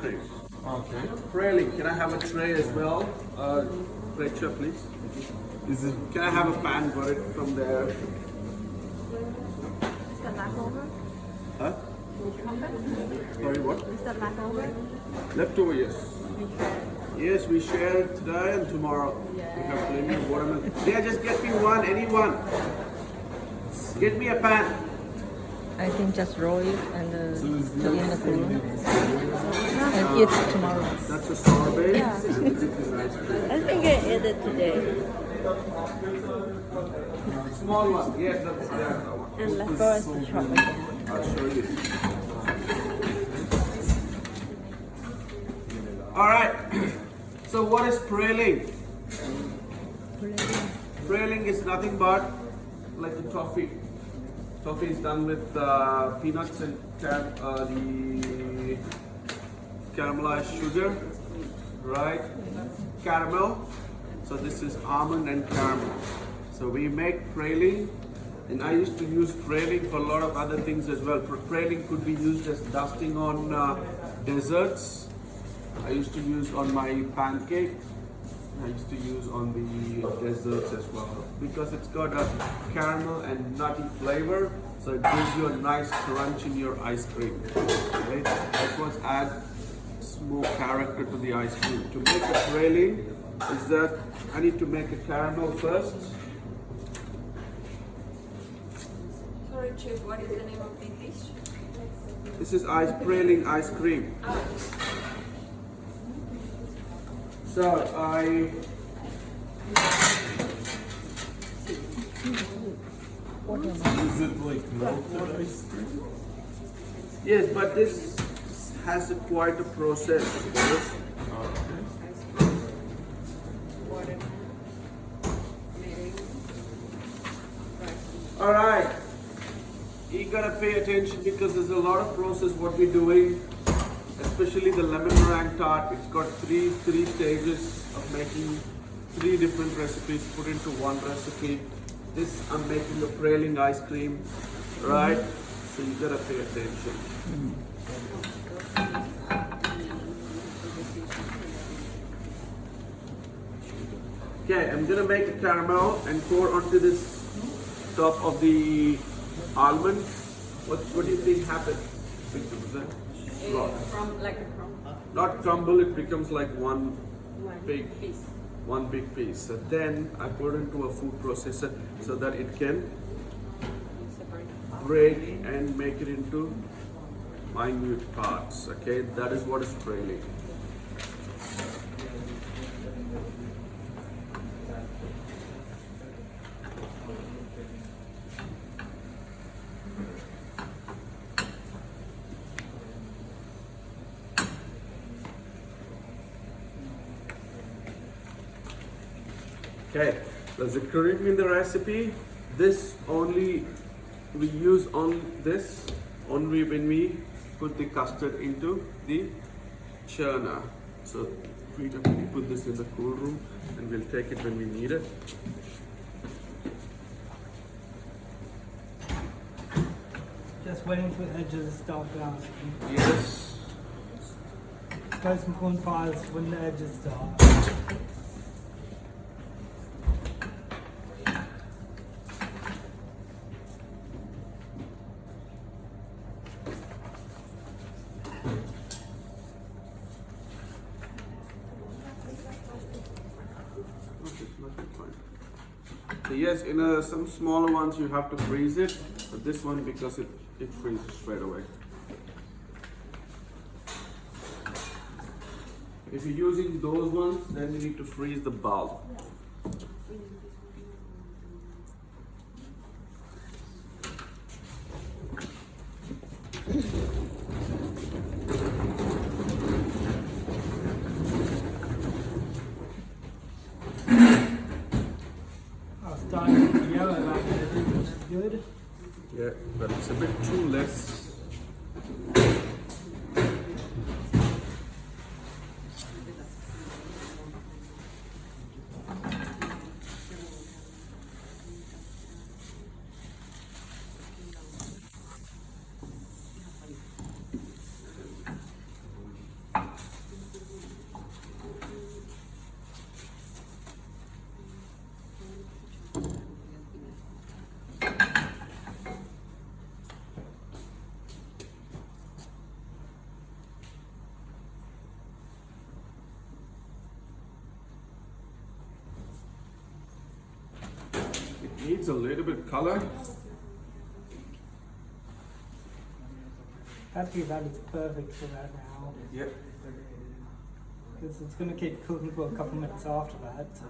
Okay. Praline, can I have a tray as well? Pressure, please. Is it? Can I have a pan for it from there? Is that leftover? Huh? Sorry, what? Is that leftover? Leftover, yes. Yes, we share today and tomorrow. We have plenty of watermelon. Yeah, just get me one, anyone. Get me a pan. I think just roll it and So put is in the the cooler and eat tomorrow. That's a sorbet. Yeah. I think I ate it today. Small one. Yes, that's that one. And leftovers to chop again. I'll show you. All right. So what is praline? Praline is nothing but like a toffee. Toffee is done with peanuts and the caramelized sugar, right? Caramel. So this is almond and caramel. So we make praline, and I used to use praline for a lot of other things as well. Praline could be used as dusting on desserts. I used to use on my pancake. I used to use on the desserts as well because it's got a caramel and nutty flavor, so it gives you a nice crunch in your ice cream. Right? That's what adds more character to the ice cream. To make a praline, is that I need to make a caramel first. Sorry, Chef, what is the name of the dish? This is praline ice cream. So Is it like melted ice cream? yes, but this has quite a process. Yes. All right, you gotta pay attention because there's a lot of process what we're doing, especially the lemon meringue tart. It's got three stages of making 3 different recipes put into one recipe. This I'm making a praline ice cream, right? So you gotta pay attention. Okay, I'm gonna make a caramel and pour onto this top of the almonds. What do you think happens? Like a crumb. Not crumble, it becomes like one big piece. one big piece. So then I put it into a food processor so that it can break and make it into minute parts. Okay, that is what is praline. Okay, there's a cream in the recipe. This only, we use on this only when we put the custard into the churner. So we put this in the cool room and we'll take it when we need it. Just waiting for the edges to start brown. Yes. Toast and corn pies when the edges start. So yes, in some smaller ones you have to freeze it, but this one because it freezes straight away. If you're using those ones, then you need to freeze the bulb. I'll start with yellow like that, which is good. Yeah, but it's a bit too less. needs a little bit color. Actually, that is perfect for that now. Yeah. Because it's going to keep cooking for a couple minutes after that. So.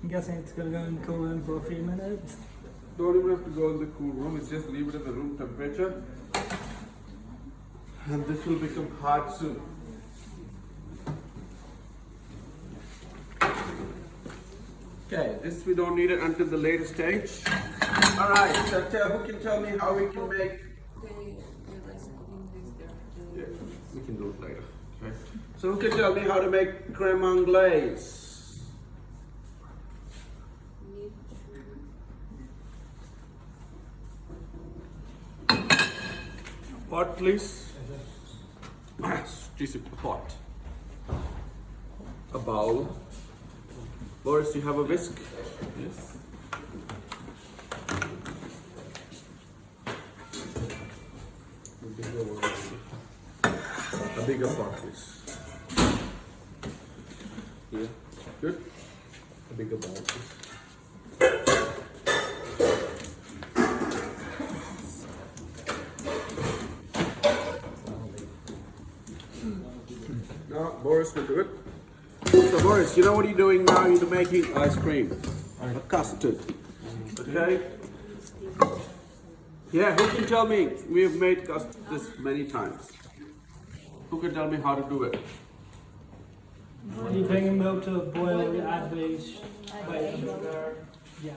I'm guessing it's going to go in the cool room for a few minutes. Don't even have to go in the cool room, it's just leave it at the room temperature. And this will become hard soon. Okay, this we don't need it until the later stage. Alright, so who can tell me how we can make... Yeah, we can do it later. Okay. So who can tell me how to make crème anglaise? Pot, please. Just a pot. A bowl. Boris, do you have a whisk? Yes. A bigger pot, please. Yeah. Good. A bigger bowl, please. Now, Boris will do it. So, Boris, you know what you're doing now? You're making ice cream, a custard. Okay? Yeah, who can tell me? We have made custard this many times. Who can tell me how to do it? You bring milk to a boil, you add these, wait, sugar. Yeah.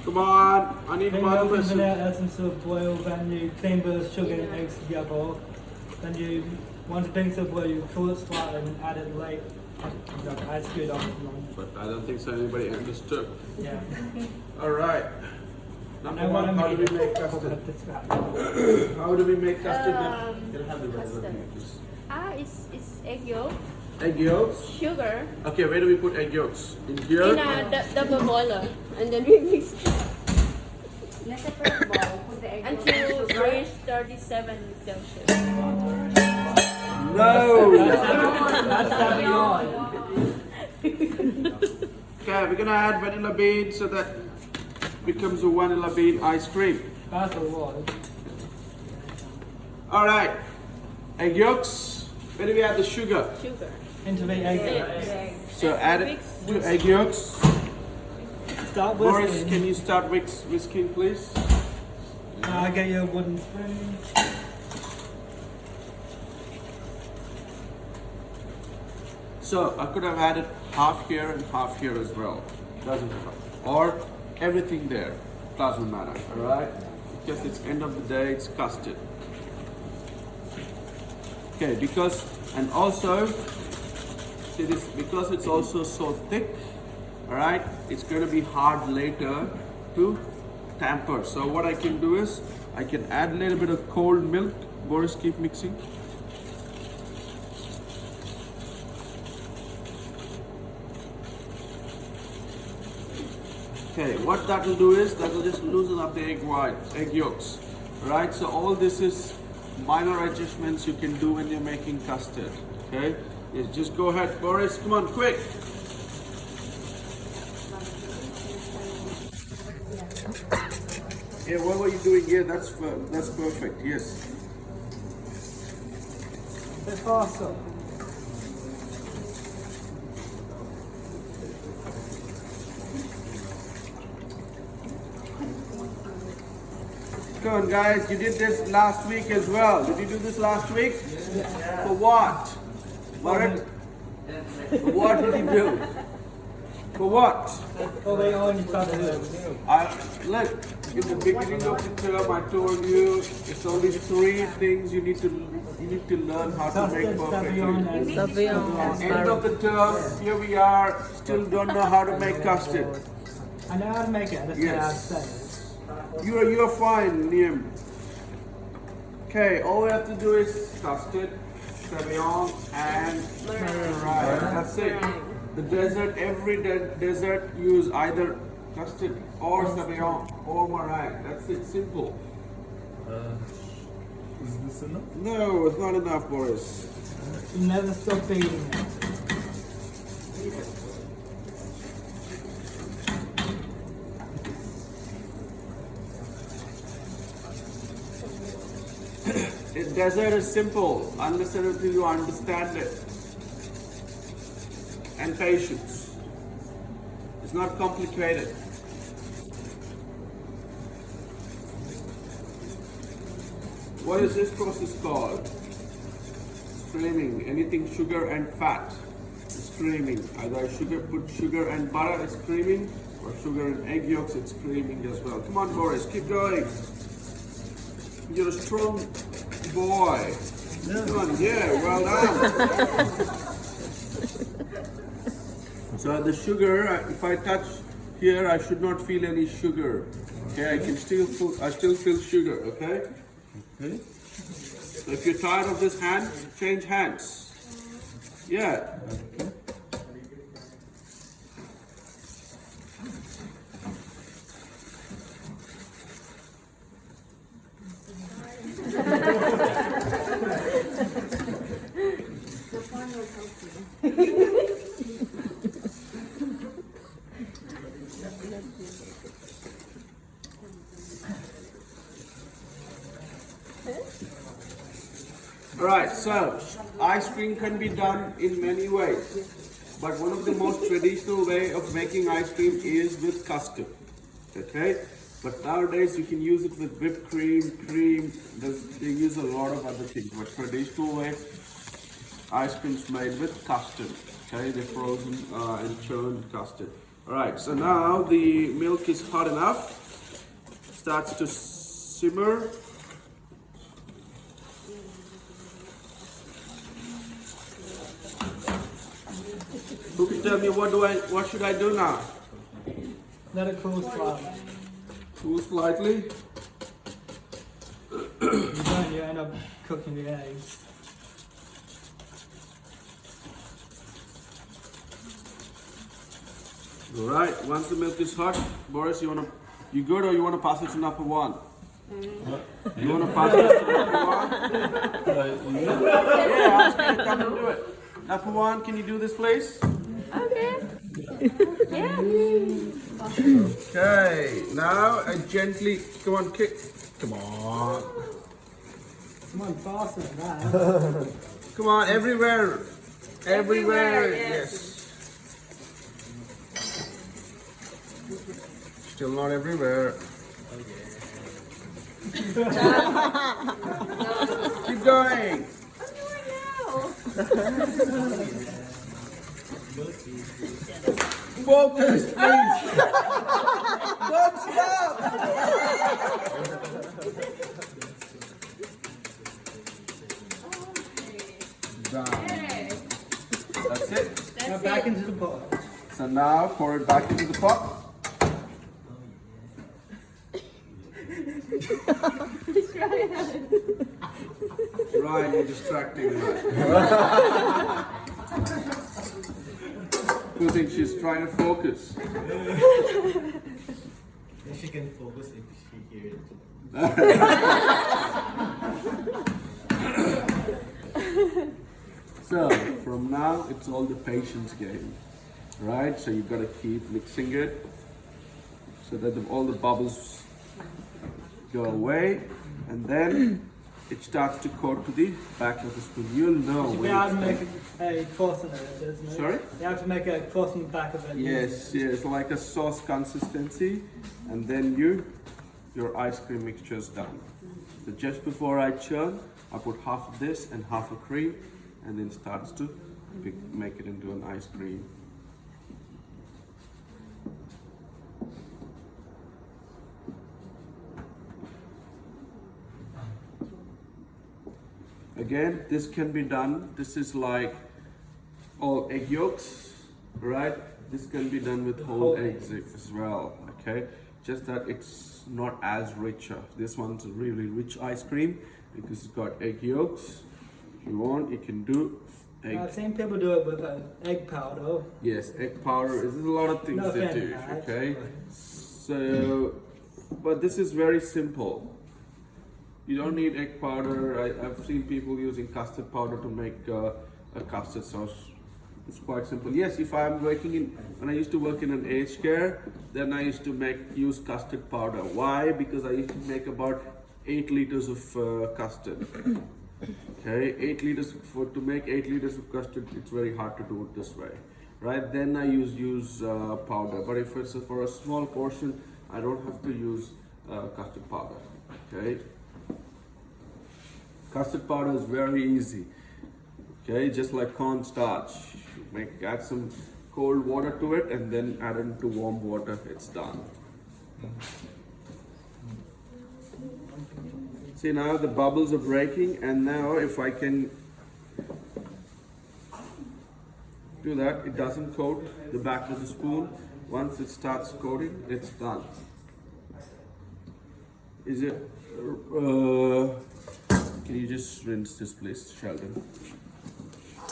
Come on, I need Bring one milk and person. vanilla essence to a boil, then you clean the sugar and eggs together. Then you, once it brings to a boil, you cool it slightly and add it late. That's good off. But I don't think so anybody understood. Yeah. Alright. Number I one, want how to do we make custard? How do we make custard? Can I have the regular thing, please? It's egg yolk, Egg yolks. sugar Okay, where do we put egg yolks? In here? in a double boiler, and then we mix it Let's separate bowl. Put the egg until reach 37 Celsius. No! That's that Okay, we're gonna add vanilla bean so that becomes a vanilla bean ice cream. That's a lot. Alright. Egg yolks. Where do we add the sugar? Sugar. Into the egg. Eggs. So add it to egg yolks. Start Boris, whisking. can you start whisking, please? I'll get you a wooden spoon. So I could have added half here and half here as well. Doesn't matter. Or everything there. Doesn't matter. Alright? Because it's end of the day, it's custard. Okay, because, and also, see this, because it's also so thick, alright, it's going to be hard later to tamper. So what I can do is, I can add a little bit of cold milk. Boris, keep mixing. Okay, what that will do is, that will just loosen up the egg whites, egg yolks. Right, so all this is minor adjustments you can do when you're making custard. Okay, yes, just go ahead, Boris, come on, quick. Yeah, what were you doing here? That's perfect, yes. It's awesome. Come on, guys. You did this last week as well. Did you do this last week? For what? What? For what did you do? For what? Oh, they only started it. Look, in the beginning of the term, I told you it's only 3 things you need to learn how to make perfectly. Savion and End of the term, here we are, still don't know how to make custard. I know how to make it, that's Yes. what I'd say. You're fine, Liam. Okay, all we have to do is custard, Savion, and meringue. That's it. The dessert, every dessert use either custard or Savion or meringue. That's it, simple. Is this enough? No, it's not enough, Boris. You never stop eating it. Dessert is simple, unless and until you understand it. And patience. It's not complicated. What is this process called? Streaming. Anything sugar and fat is creaming. Either put sugar and butter is creaming, or sugar and egg yolks it's creaming as well. Come on, Boris, keep going. You're a strong boy. Come on, yeah, well done. So the sugar, if I touch here, I should not feel any sugar. Okay, I still feel sugar. Okay. Okay. So if you're tired of this hand, change hands. Yeah. Alright, so ice cream can be done in many ways, but one of the most traditional way of making ice cream is with custard. Okay, but nowadays you can use it with whipped cream, they use a lot of other things, but traditional way, ice cream is made with custard. Okay, the frozen and churned custard. Alright, so now the milk is hot enough, starts to simmer. Who can tell me what should I do now? Let it cool slightly. Cool slightly. You end up cooking the eggs. Alright, once the milk is hot, Boris, you good or you wanna pass it to number 1? You wanna pass it to number 1? Yeah, ask her to come and do it. Number 1, can you do this please? Okay. Yeah. Okay, now I gently, come on, kick. Come on. Come on, faster than that. Come on, everywhere. Everywhere, yes. Still not everywhere. Keep going. Focus, please. Don't stop. Done. That's it. Now back into the pot. So now pour it back into the pot. Ryan, you're distracting me. Who thinks she's trying to focus? She can focus if she hears it. So from now it's all the patience game, right? So you've got to keep mixing it so that all the bubbles go away, and then it starts to coat to the back of the spoon. You'll know You when have to it's make done. a cross in it, isn't it? Sorry? You have to make a cross on the back of it. Yes, yes, like a sauce consistency, and then you your ice cream mixture is done. So just before I churn, I put half of this and half of cream, and then starts to make it into an ice cream. Again, this can be done. This is like all egg yolks, right? This can be done with whole eggs as well, okay? Just that it's not as richer. This one's a really rich ice cream because it's got egg yolks. If you want, you can do egg. Same people do it with egg powder. Yes, egg powder. There's a lot of things No they offense, do, guys, okay? but- So, but this is very simple. You don't need egg powder. I've seen people using custard powder to make a custard sauce. It's quite simple. Yes, if I'm working in, when I used to work in an aged care, then I used to use custard powder. Why? Because I used to make about 8 liters of custard. Okay, 8 liters to make 8 liters of custard. It's very hard to do it this way, right? Then I use powder. But if it's for a small portion, I don't have to use custard powder. Okay. Custard powder is very easy, okay, just like cornstarch. Add some cold water to it and then add it into warm water, it's done. See, now the bubbles are breaking, and now if I can do that, it doesn't coat the back of the spoon. Once it starts coating, it's done. Is it can you just rinse this, please, Sheldon?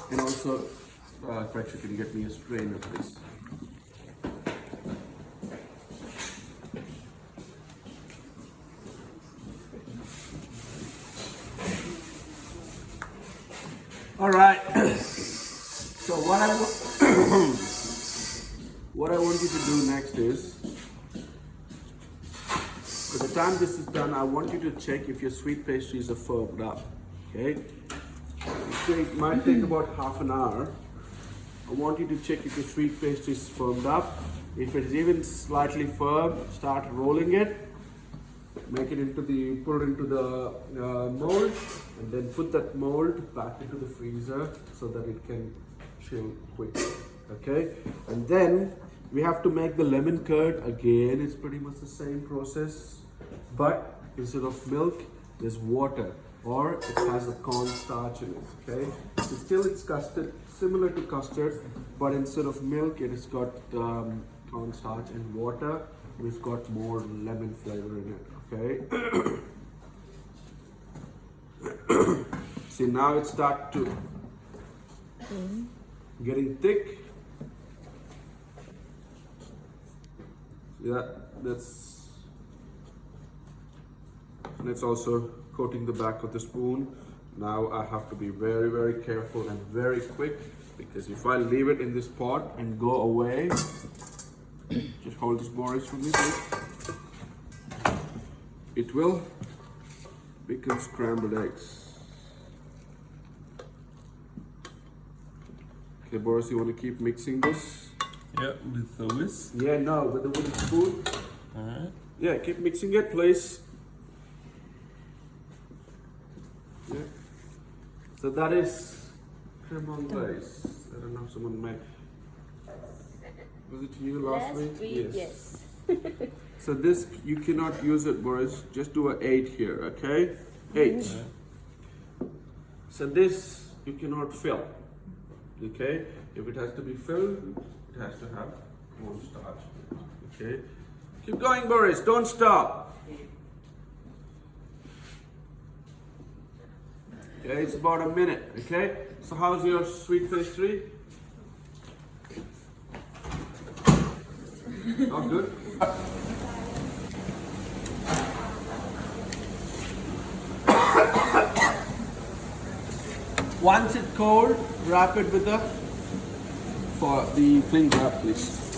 And also, Gretchen, can you get me a strainer, please? All right. So what I want you to do next is, by the time this is done, I want you to check if your sweet pastries are firmed up, okay? It might take about half an hour. I want you to check if your sweet pastry is firmed up. If it's even slightly firm, start rolling it. Put it into the mold, and then put that mold back into the freezer so that it can chill quickly, okay? And then we have to make the lemon curd again. It's pretty much the same process, but instead of milk, there's water, or it has a cornstarch in it, okay? So still it's custard, similar to custard, but instead of milk, it has got cornstarch and water. We've got more lemon flavor in it, okay? See, now it starts to getting thick. Yeah, that's, and it's also coating the back of the spoon. Now I have to be very, very careful and very quick, because if I leave it in this pot and go away, just hold this Boris for me, please. It will become scrambled eggs. Okay, Boris, you want to keep mixing this? Yeah, with the whisk. Yeah, no, with the wooden spoon. Alright. Yeah, keep mixing it, please. Yeah. So that is crème anglaise. I don't know if someone made. Was it you last week? Yes. So this, you cannot use it, Boris. Just do an 8 here, okay? 8. So this, you cannot fill, okay? If it has to be filled, it has to have cornstarch, okay? Keep going, Boris, don't stop. Okay, it's about a minute, okay? So how's your sweet pastry? Not good? Once it's cold, wrap it with the cling wrap, please.